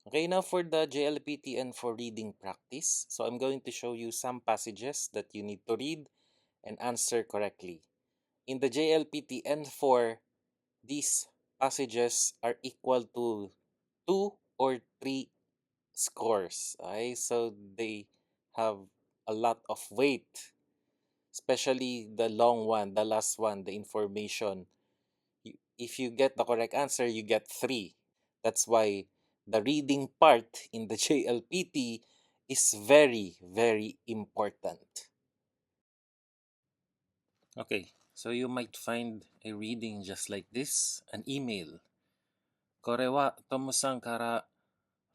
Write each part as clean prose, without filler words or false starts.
Okay, now for the JLPT N4 reading practice. So I'm going to show you some passages that you need to read and answer correctly. In the JLPT N4, these passages are equal to 2 or 3 scores. Okay, so they have a lot of weight, especially the long one, the last one, the information. If you get the correct answer, you get 3. That's why the reading part in the JLPT is very, very important. Okay, so you might find a reading just like this, an email. これはトムさんから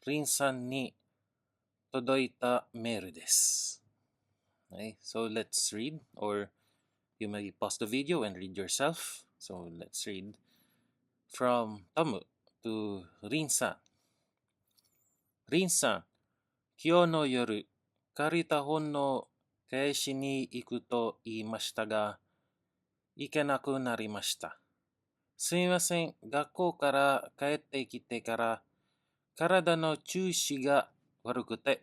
リンさんに届いたメールです。Okay, so let's read, or you may pause the video and read yourself. So let's read from Tomu to Rinさん。リンさん、今日の夜、借りた本の返しに行くと言いましたが、行けなくなりました。すみません、学校から帰ってきてから、体の調子が悪くて、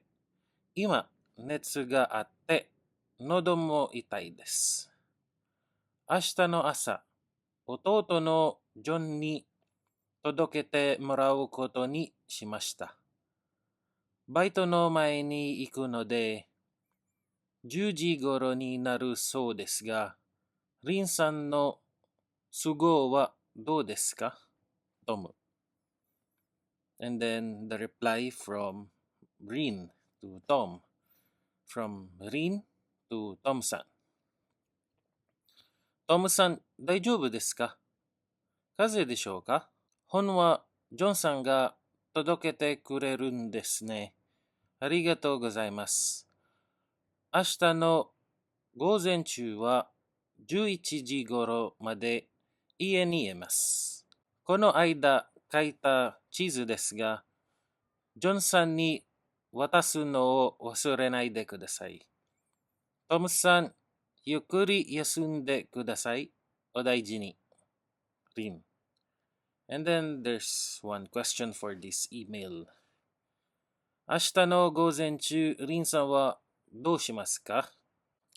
今、熱があって、喉も痛いです。明日の朝、弟のジョンに届けてもらうことにしました。バイトの前に行くので、10時頃になるそうですが、リンさんの都合はどうですか？トム。And then the reply from Rin to Tom. From Rin to Tom さん。トムさん、大丈夫ですか？風邪でしょうか？本はジョンさんが届けてくれるんですね。ありがとうございます。明日の午前中は11時頃まで家にいます。この間書いた地図ですが、ジョンさんに渡すのを忘れないでください。トムさん、ゆっくり休んでください。お大事に。リン。And then there's one question for this email. 明日の午前中、リンさんはどうしますか？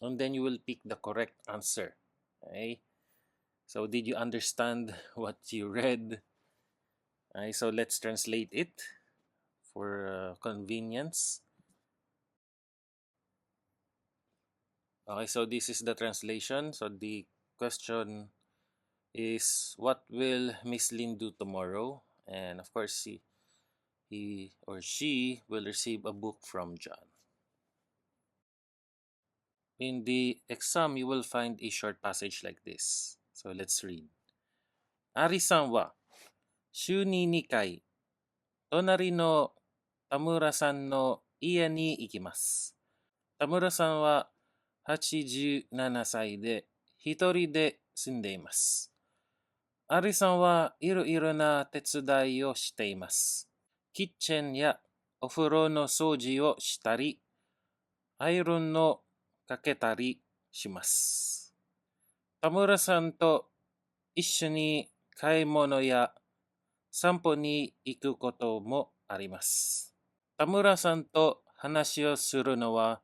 And then you will pick the correct answer. Okay? So did you understand what you read? Okay, so let's translate it for convenience. Okay, so this is the translation. So the question is, what will Miss Lin do tomorrow? And of course, he or she will receive a book from John. In the exam, you will find a short passage like this. So let's read. アリさんは週に2回、隣の田村さんの家に行きます。田村さんは87歳で一人で住んでいます。アリさんはいろいろな手伝いをしています。キッチンやお風呂の掃除をしたり、アイロンをかけたりします。田村さんと一緒に買い物や散歩に行くこともあります。田村さんと話をするのは、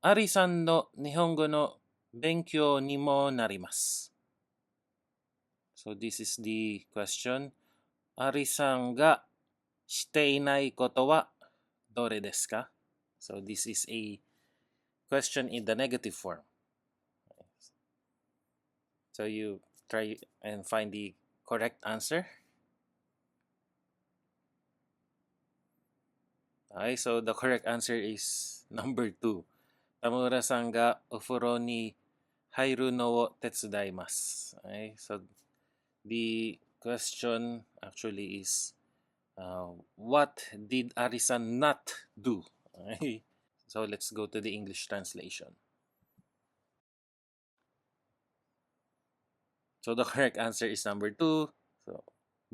アリさんの日本語の勉強にもなります。So this is the question. アリさんがしていないことはどれですか？ So this is a question in the negative form. So you try and find the correct answer. Okay, so the correct answer is number 2. 田村さんがお風呂に入るのを手伝います。Okay, so the question actually is, what did Arisan not do? Okay, so let's go to the English translation. So the correct answer is number 2. So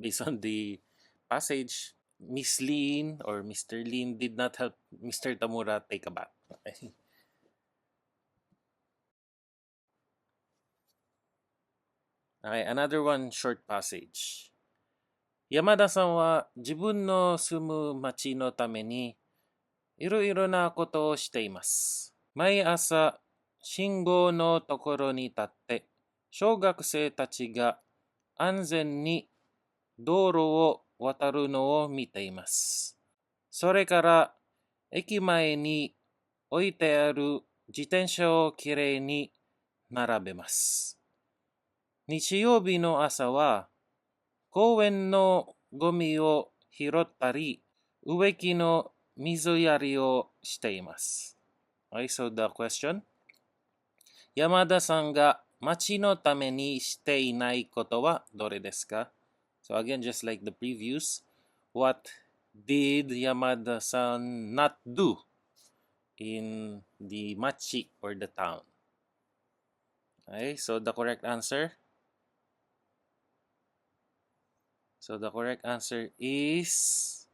based on the passage, Miss Lin or Mr. Lin did not help Mr. Tamura take a bath. Okay. Okay, another one short passage. 山田さんは自分の住む町のためにいろいろなことをしています。毎朝、信号のところに立って、小学生たちが安全に道路を渡るのを見ています。それから、駅前に置いてある自転車をきれいに並べます。日曜日の朝は、公園のゴミを拾ったり、植木の水やりをしています。はい、so the question. 山田さんが町のためにしていないことはどれですか? So again, just like the previews, what did Yamada-san not do in the machi or the town? Okay, so the correct answer. So the correct answer is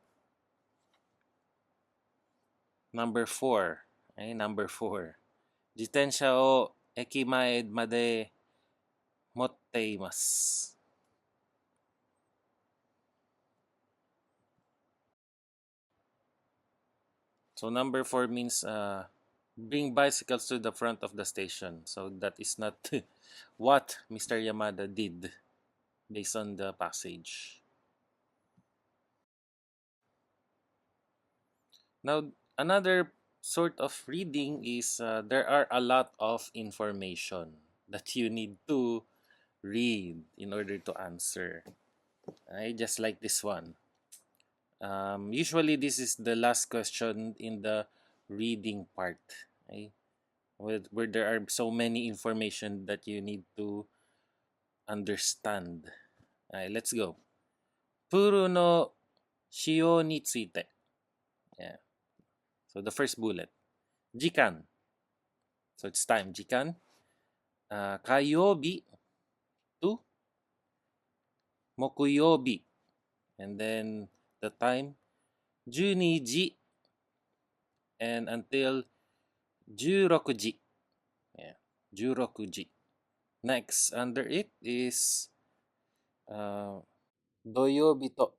number 4. Okay, number 4. 自転車を駅前まで持っています。So number 4 means bring bicycles to the front of the station. So that is not what Mr. Yamada did based on the passage. Now, another sort of reading is there are a lot of information that you need to read in order to answer. Right? Just like this one. Usually, this is the last question in the reading part. Right? Where there are so many information that you need to understand. Let's go. プールの使用について. Yeah. So the first bullet. 時間. So it's time. 時間. 火曜日 to 木曜日. And then the time. 12時 and until 16時. Yeah. 16時. Next, under it is 土曜日と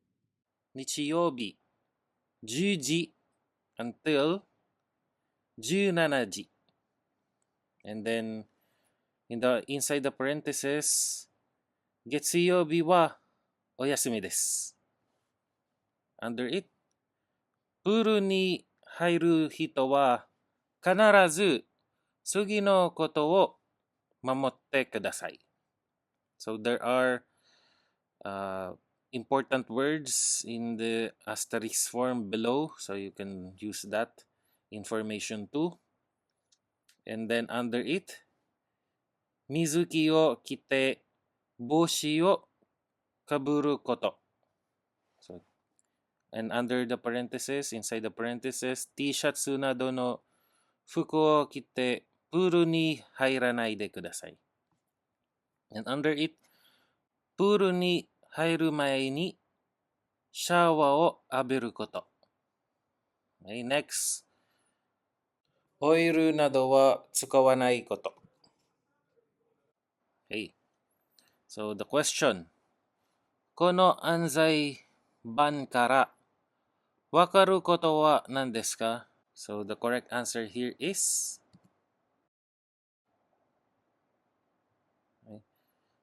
日曜日10時 until 17時. And then inside the parentheses, 月曜日はお休みです. Under it, プールに入る人は必ず次のことを守ってください. So there are important words in the asterisk form below, so you can use that information too. And then under it, 水着を着て帽子をかぶること. So, and under the parentheses, inside the parentheses, T シャツなどの服を着てプールに入らないでください. And under it, プールに入る前にシャワーを浴びること. Okay, next. オイルなどは使わないこと. Okay. So the question. この安全板からわかることは何ですか? So the correct answer here is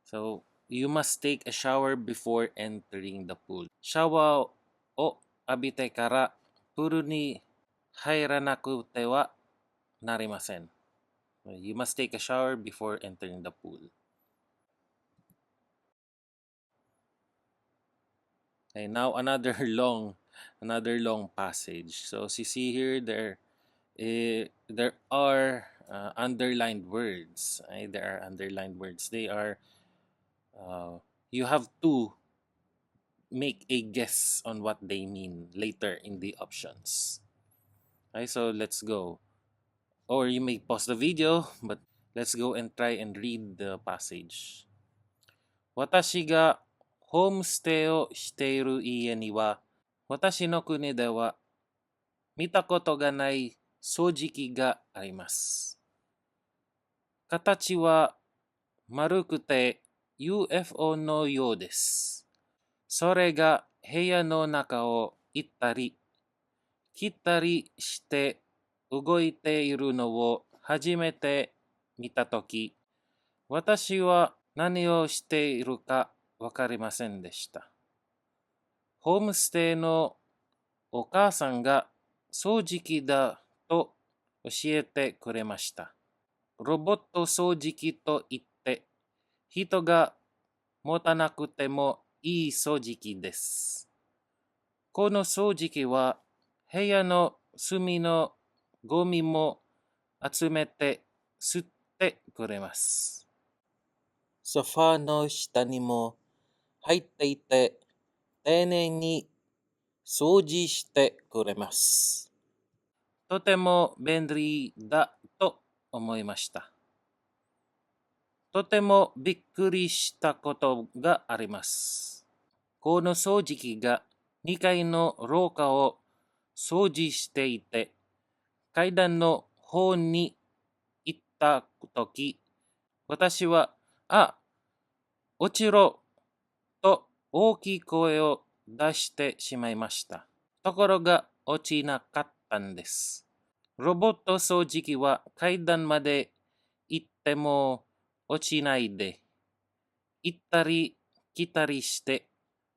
so you must take a shower before entering the pool. シャワーを浴びてからプールに入らなくてはなりません. You must take a shower before entering the pool. Okay, now another long passage. So as you see here, there are underlined words. There are underlined words. They are you have to make a guess on what they mean later in the options. Okay, so let's go. Or you may pause the video, but let's go and try and read the passage. 私がホームステイをしている家には、私の国では見たことがない掃除機があります。形は丸くて UFO のようです。それが部屋の中を行ったり来たりして動いているのを初めて見たとき、私は何をしているかわかりませんでした。ホームステイのお母さんが掃除機だと教えてくれました。ロボット掃除機といって、人が持たなくてもいい掃除機です。この掃除機は部屋の隅のゴミも集めて吸ってくれます。ソファーの下にも入っていて、丁寧に掃除してくれます。とても便利だと思いました。とてもびっくりしたことがあります。この掃除機が2階の廊下を掃除していて、階段の方に行ったとき、私は、落ちろと大きい声を出してしまいました。ところが落ちなかったんです。ロボット掃除機は階段まで行っても落ちないで、行ったり来たりして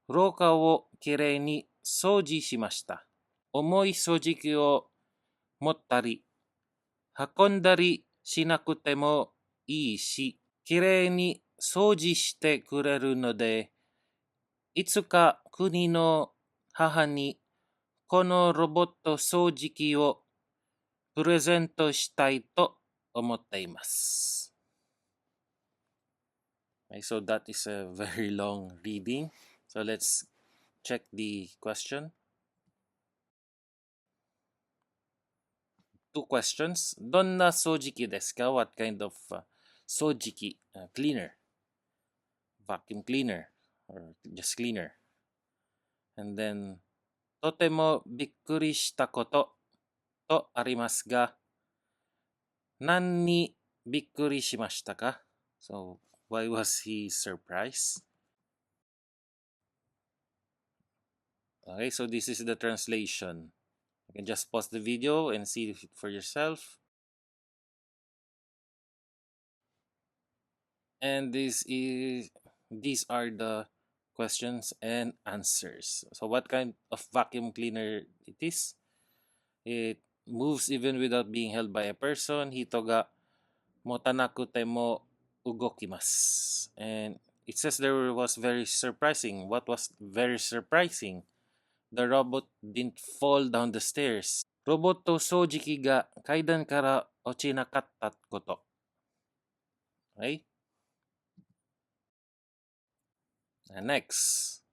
廊下をきれいに掃除しました。重い掃除機を持ったり運んだりしなくてもいいし、きれいに掃除してくれるので、いつか国の母にこのロボット掃除機をプレゼントしたいと思っています。So that is a very long reading. So let's check the question. Two questions. どんな掃除機ですか? What kind of 掃除機? Cleaner, vacuum cleaner, or just cleaner. And then, とてもびっくりしたこととありますが、何にびっくりしましたか? So, why was he surprised? Okay, so this is the translation. You can just pause the video and see it for yourself. And these are the questions and answers. So what kind of vacuum cleaner it is? It moves even without being held by a person. Hito ga motanakute mo ugokimasu. And it says there was very surprising. What was very surprising? The robot didn't fall down the stairs. ロボット掃除機が階段から落ちなかったこと。はい。Next。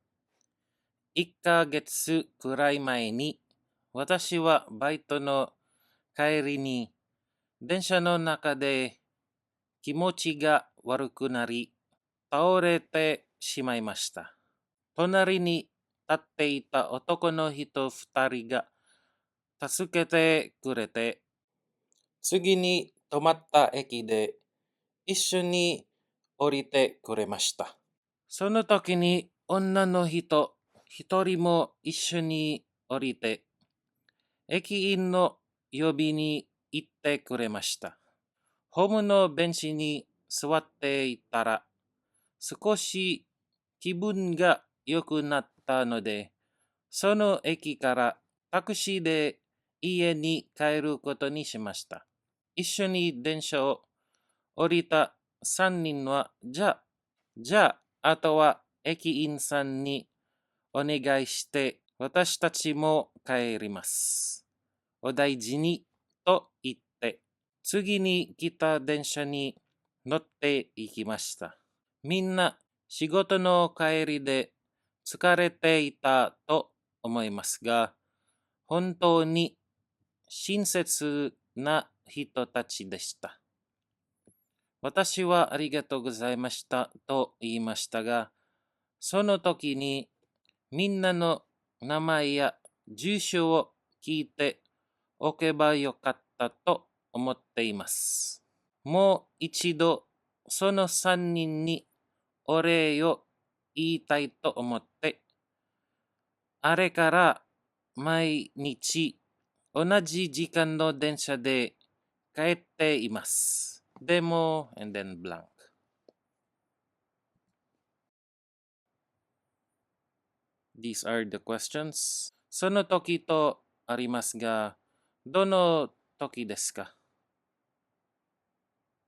1ヶ月くらい前に、私はバイトの帰りに、電車の中で気持ちが悪くなり、倒れてしまいました。隣に立っていた男の人2人が助けてくれて、次に止まった駅で一緒に降りてくれました。その時に女の人一人も一緒に降りて、駅員の呼びに行ってくれました。ホームのベンチに座っていたら、少し気分が良くなったので、その駅からタクシーで家に帰ることにしました。一緒に電車を降りた3人は、じゃあ、あとは駅員さんにお願いして、私たちも帰ります。お大事にと言って、次に来た電車に乗って行きました。みんな仕事の帰りで疲れていたと思いますが、本当に親切な人たちでした。私はありがとうございましたと言いましたが、その時にみんなの名前や住所を聞いておけばよかったと思っています。もう一度その3人にお礼を言いたいと思ってあれから毎日同じ時間の電車で帰っています。でも、and then blank. These are the questions. その時とありますが、どの時ですか?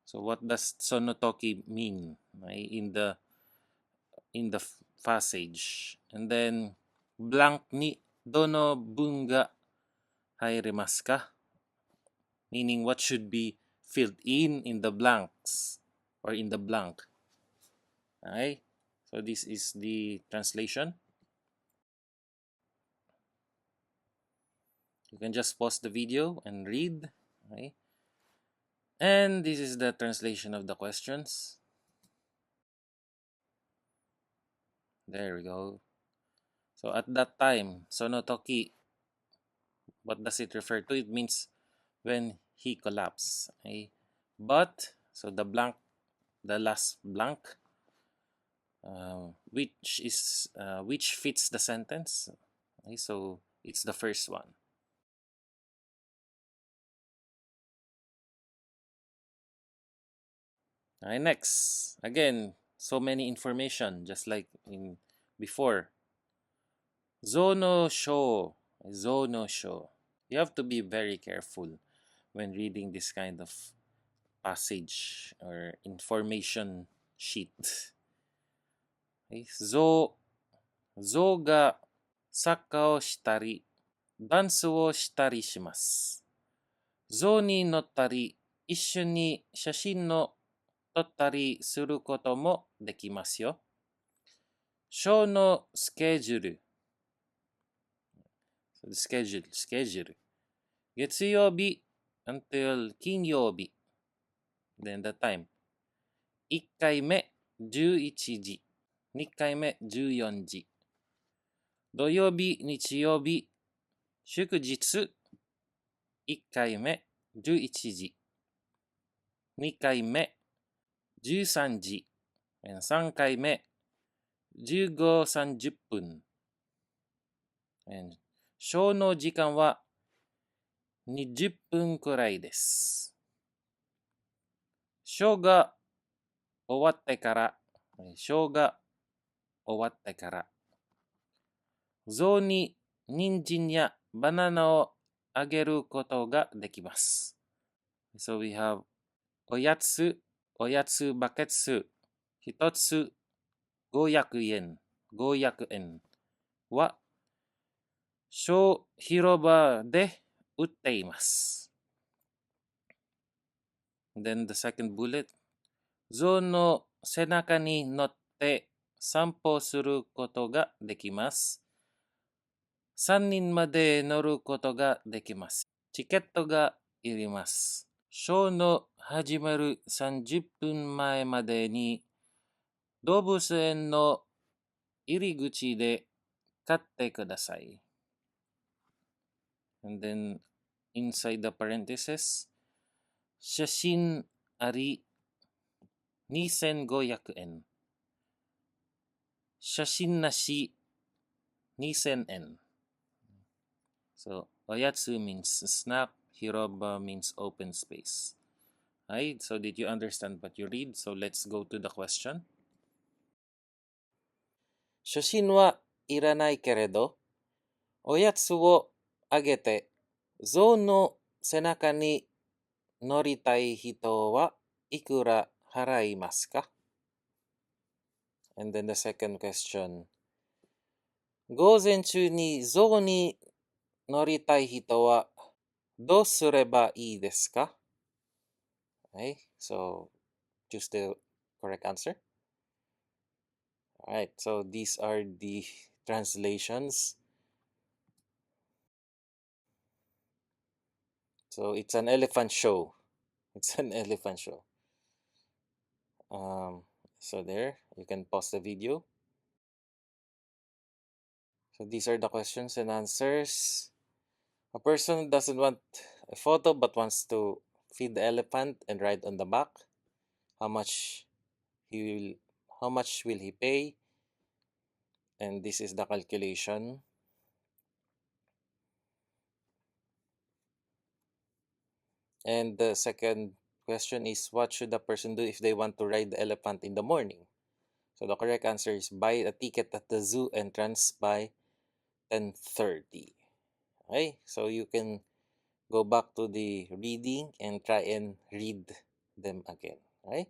So what does その時 mean, right, in the passage? And then blank にどの文が入りますか? Meaning what should be filled in the blanks or in the blank. Okay? So this is the translation. You can just pause the video and read. Okay? And this is the translation of the questions. There we go. So at that time, sonotoki, what does it refer to? It means when he collapsed. Okay? But, so the blank, the last blank, which fits the sentence. Okay? So it's the first one. Okay, next. Again, so many information, just like in before. Zono show. Zono show. You have to be very careful when reading this kind of passage or information sheet. Okay? Zoがサッカーをしたり、ダンスをしたりします。象に乗ったり、一緒に写真を撮ったりすることもできますよ。ショーのスケジュール。スケジュール。月曜日 until 金曜日。Then the time. 1回目11時。2回目14時。土曜日、日曜日、祝日。1回目11時。2回目13時。3回目15、30分。ショーの時間は20分くらいです。ショーが終わってから、象に人参やバナナをあげることができます。So we have おやつバケツ、一つ500円は小広場で売っています。Then the second bullet. 象の背中に乗って散歩することができます。3人まで乗ることができます。チケットがいります。ショーの始まる30分前までに動物園の入り口で買ってください。And then inside the parentheses, 写真あり2500円。写真なし2000円。So, おやつ means snack, hiroba means open space. Right? So, did you understand what you read? So, let's go to the question. 写真はいらないけれど、おやつをあげて、象の背中に乗りたい人はいくら払いますか? And then the second question. 午前中に象に乗りたい人はどうすればいいですか? Okay, so choose the correct answer. Alright, so these are the translations. So it's an elephant show. It's an elephant show. So there, you can pause the video. So these are the questions and answers. A person doesn't want a photo but wants to feed the elephant and ride on the back. How much will he pay? And this is the calculation. And the second question is, what should a person do if they want to ride the elephant in the morning? So the correct answer is buy a ticket at the zoo entrance by 10:30. Okay, so you can go back to the reading and try and read them again. Okay.